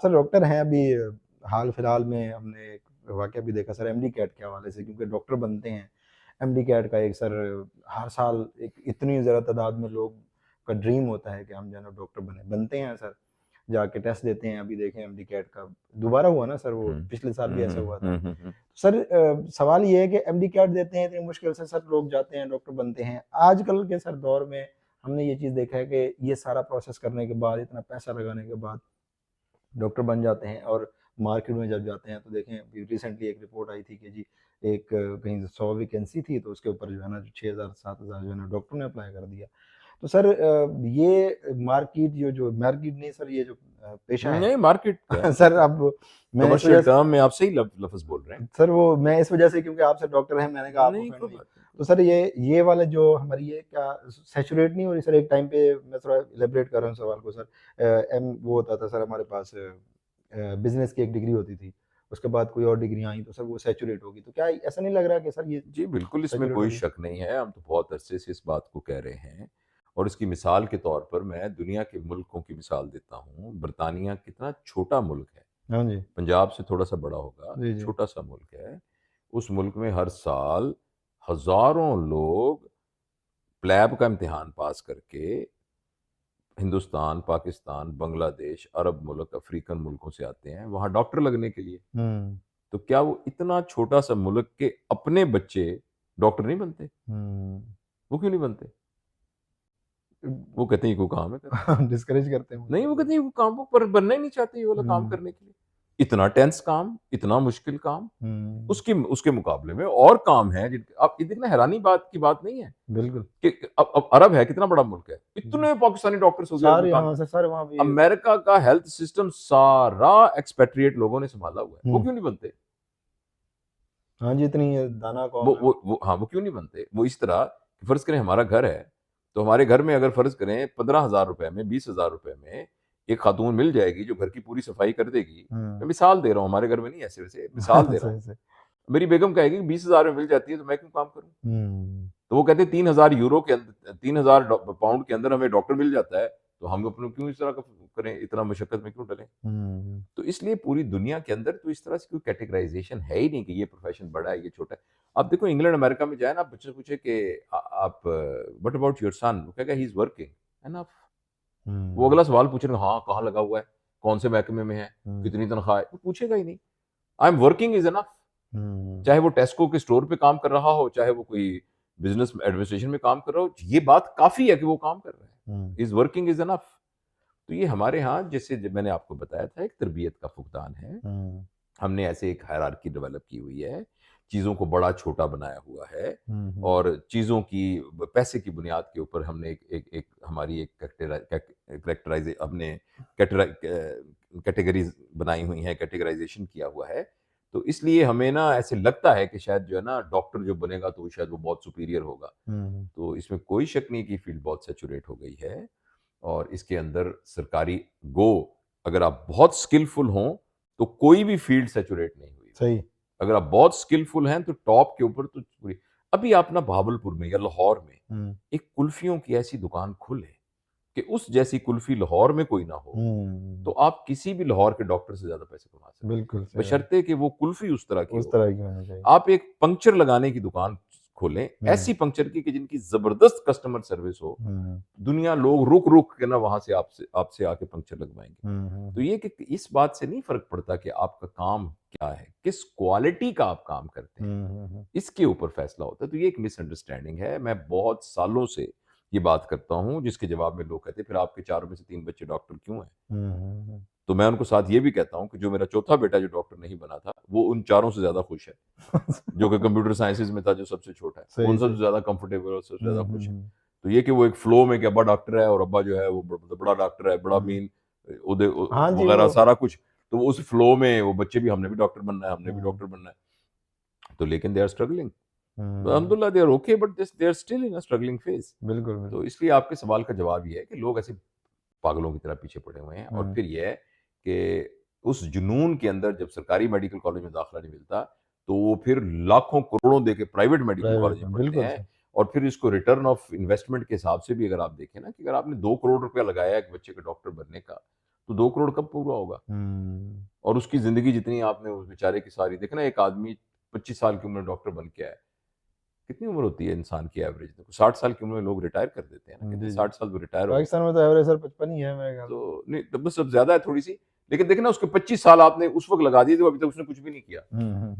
Sir doctor हैं अभी, हाल फिलहाल में हमने एक वाकया भी देखा सर एमडी कैट के हवाले से, क्योंकि डॉक्टर बनते हैं एमडी कैट का एक सर, हर साल एक इतनी ज़्यादा तादाद में लोग का ड्रीम होता है कि हम जो है ना डॉक्टर बनते हैं सर, जाके टेस्ट देते हैं। अभी देखें एमडी कैट का दोबारा हुआ ना सर, वो पिछले साल भी ऐसा हुआ था। सर सवाल ये है कि एमडी कैट देते हैं इतनी मुश्किल से सर, लोग जाते हैं डॉक्टर बनते हैं। आजकल के सर दौर में हमने ये चीज़ देखा है कि ये सारा प्रोसेस करने के बाद, इतना पैसा लगाने के बाद डॉक्टर बन जाते हैं, और मार्केट में जब जाते हैं तो देखें अभी रिसेंटली एक रिपोर्ट आई थी कि जी एक कहीं 100 वैकेंसी थी, तो उसके ऊपर जो है ना 6000 7000 जो है ना डॉक्टरों ने अप्लाई कर दिया। तो सर ये मार्केट, जो मार्केट नहीं सर, ये जो पेशा है नहीं, मार्केट क्या है? सर अब मैं इस कमर्शियल वजह से टर्म में आप सही लफ्ज बोल रहे हैं। सर, वो मैं इस वजह से क्योंकि आपसे डॉक्टर हैं, मैंने कहा आपको नहीं, फ्रेंड कोई नहीं। बात नहीं, तो कोई सर ये वाला जो हमारी ये क्या सैचुरेट नहीं हो रही सर? एक टाइम पे मैं थोड़ा इलेबरेट कर रहा हूँ सवाल को सर। एम वो होता था सर हमारे पास, बिजनेस की एक डिग्री होती थी, उसके बाद कोई और डिग्रियाँ आई तो सर वो सैचुरेट होगी। तो क्या ऐसा नहीं लग रहा कि सर ये जी, बिल्कुल इसमें सैचुरेट हो कोई रही है? शक नहीं है, हम तो बहुत अरसे से इस बात को कह रहे हैं। और इसकी मिसाल के तौर पर मैं दुनिया के मुल्कों की मिसाल देता हूँ। बर्तानिया कितना छोटा मुल्क है, हाँ जी। पंजाब से थोड़ा-सा बड़ा होगा, जी, जी। छोटा-सा मुल्क है। उस मुल्क में हर साल हज़ारों लोग प्लैब का इम्तिहान पास करके हिंदुस्तान, पाकिस्तान, बांग्लादेश, अरब मुल्क, अफ्रीकन मुल्कों से आते हैं, वहाँ डॉक्टर लगने के लिए। हुँ, तो क्या वो इतना छोटा-सा मुल्क के अपने बच्चे डॉक्टर नहीं बनते? हुँ। वो क्यों नहीं बनते? वो कहते हैं ये कोई काम है करने का। डिस्करेज करते हैं नहीं, वो मतलब। कहते हैं वो काम वो पर बनना ही नहीं चाहते ये वाला काम हुँ, करने के लिए। इतना टेंस काम, इतना मुश्किल काम, हुँ। उसके उसके मुकाबले में और काम है जिन आप ये देखना हैरानी बात की बात नहीं है बिल्कुल। कि अब अरब है, कितना बड़ा मुल्क है। जी। इतने पाकिस्तानी डॉक्टर सऊदी अरब में सारे काम हाँ करते सर, हैं। सारे वहाँ भी। अमेरिका का हेल्थ सिस्टम सारा एक्सपेट्रिएट लोगों ने सँभाला हुआ है। वो हुँ। क्यों नहीं बनते? हाँ जी, इतनी दाना कौम है वो। वो हाँ, वो क्यों नहीं बनते? वो इस तरह कि फ़र्ज़ करें हमारा घर है, तो हमारे घर में अगर फ़र्ज़ करें 15,000 रुपए में, 20,000 रुपए में एक खातून मिल जाएगी जो घर की पूरी सफाई कर देगी। मैं हुँ। मिसाल दे रहा हूँ, हमारे घर में नहीं ऐसे-वैसे, मिसाल दे रहा हूँ। सही, सही। मेरी बेगम कहेगी 20,000 में मिल जाती है तो मैं क्यों काम करूँ? हुँ, तो वो कहते हैं 3,000 यूरो के 3,000 पाउंड के अंदर हमें डॉक्टर मिल जाता है, तो हम अपने क्यों इस तरह का करें, इतना मशक्कत में क्यों डलें? हुँ, तो इसलिए पूरी दुनिया के अंदर तो इस तरह से कोई कैटेगराइज़ेशन है ही नहीं कि ये प्रोफ़ेशन बड़ा है, ये छोटा है। आप देखो इंग्लैंड, अमेरिका में जाएँ ना, आप बच्चे से पूछे कि आप व्हाट अबाउट योर सन? वो कहेगा ही इज़ वर्किंग, एनफ। वो हुँ, अगला सवाल पूछेगा, हाँ, कहाँ लगा हुआ है? कौन से महकमे में है? हुँ, कितनी तनख्वाह है? वो पूछेगा ही नहीं। I am working is enough. हुँ, चाहे वो टेस्को के स्टोर पे काम कर रहा हो, चाहे वो कोई बिज़नेस एडमिनिस्ट्रेशन में काम कर रहा हो, ये बात काफ़ी है कि वो काम कर रहा है। हुँ, इज़ वर्किंग इज़ एनफ। तो ये हमारे यहाँ जैसे जब मैंने आपको बताया था एक तरबियत का फुकदान है। हुँ, हमने ऐसे एक हायरार्की डेवलप की हुई है, चीज़ों को बड़ा-छोटा बनाया हुआ है हुँ, हुँ, और चीज़ों की पैसे की बुनियाद के ऊपर हमने एक हमारी एक कैरेक्टराइज़ हमने कैटेगरीज़ बनाई हुई हैं, कैटेगराइज़ेशन किया हुआ है। तो इसलिए हमें ना ऐसे लगता है कि शायद जो है ना डॉक्टर जो बनेगा तो शायद वो बहुत सुपीरियर होगा। हुँ, तो इसमें कोई शक नहीं कि फ़ील्ड बहुत सैचुरेट हो गई है और इसके अंदर सरकारी गो अगर आप बहुत स्किलफुल हों, तो कोई भी फ़ील्ड सैचुरेट नहीं हुई हुई सही। है। अगर आप बहुत स्किलफुल हैं, तो टॉप के ऊपर तो पूरी अभी आप ना भावलपुर में या लाहौर में हुँ, एक कुल्फ़ियों की ऐसी दुकान खुले कि उस जैसी कुल्फ़ी लाहौर में कोई ना हो, तो हुँ, आप किसी भी लाहौर के डॉक्टर से ज़्यादा पैसे कमा सकते हैं, बिल्कुल सही बात। बशर्ते कि वो कुल्फ़ी उस तरह की उस हो। तरह की होनी चाहिए। आप एक पंक्चर लगाने की दुकान खोलें, हुँ, ऐसी पंक्चर की कि जिनकी ज़बरदस्त कस्टमर सर्विस हो। हुँ, दुनिया लोग रुक-रुक के ना वहाँ से आपसे आपसे आके पंक्चर लगवाएँगे। हुँ, तो हुँ, ये कि इस बात से नहीं फ़र्क पड़ता कि आपका काम क्या है, किस क्वालिटी का आप काम करते हैं, हुँ, हुँ, हुँ, इसके ऊपर फ़ैसला होता है। तो ये एक मिसअंडरस्टैंडिंग है। मैं बहुत सालों से ये बात करता हूँ, जिसके जवाब में लोग कहते हैं, "फिर आपके 4 में से 3 बच्चे डॉक्टर क्यों हैं?" हुँ, हुँ, हुँ। तो मैं उनको साथ ये भी कहता हूँ कि जो मेरा चौथा बेटा जो डॉक्टर नहीं बना था, वो उन चारों से ज़्यादा खुश है। जो कि कंप्यूटर साइंसेज़ में था, जो सबसे छोटा है। वो सही, उन सबसे सही। ज़्यादा कंफर्टेबल और सबसे ज़्यादा हुँ, हुँ, खुश है। हुँ, तो ये कि वो एक फ्लो में कि अब्बा डॉक्टर है और अब्बा जो है वो बड़ा डॉक्टर है, बड़ा हुँ। मीन उदय हाँ जी, वगैरह वो सारा कुछ। तो वो उस फ्लो में वो बच्चे भी हमने भी डॉक्टर बनना है, हमने भी हुँ, डॉक्टर बनना है। तो लेकिन दे आर स्ट्रगलिंग। हुँ, अल्हम्दुलिल्लाह they are okay but they are still in a struggling phase. बिल्कुल, तो बिल्कुल। इसलिए आपके सवाल का जवाब ये है कि लोग ऐसे पागलों की तरह पीछे पड़े हुए हैं और हुँ, फिर ये है कि उस जुनून के अंदर जब सरकारी मेडिकल कॉलेज में दाखिला नहीं मिलता, तो वो फिर लाखों करोड़ों दे के प्राइवेट मेडिकल कॉलेज प्राइवेट में में, पढ़ते बिल्कुल हैं सर। और फिर इसको रिटर्न ऑफ इन्वेस्टमेंट के हिसाब से भी अगर आप देखें ना कि अगर आपने 2 करोड़ रुपया लगाया है एक बच्चे के डॉक्टर बनने का, तो 2 करोड़ कब पूरा होगा? और उसकी ज़िंदगी जितनी आपने उस बेचारे की सारी देखा ना, एक आदमी 25 साल की उम्र में डॉक्टर बन के आया। कितनी उम्र होती है इंसान की एवरेज? देखो 60 साल की उम्र में लोग रिटायर कर देते हैं ना, कहते हैं जी, जी। 60 साल में रिटायर हो गए। पाकिस्तान में तो एवरेज सर 55 ही है मेरे ख्याल से। तो नहीं, तब बस अब ज़्यादा है थोड़ी-सी। लेकिन देखिए ना, उसके 25 साल आपने उस वक़्त लगा दिए, तो अभी तक उसने कुछ भी नहीं किया। हुँ, हुँ।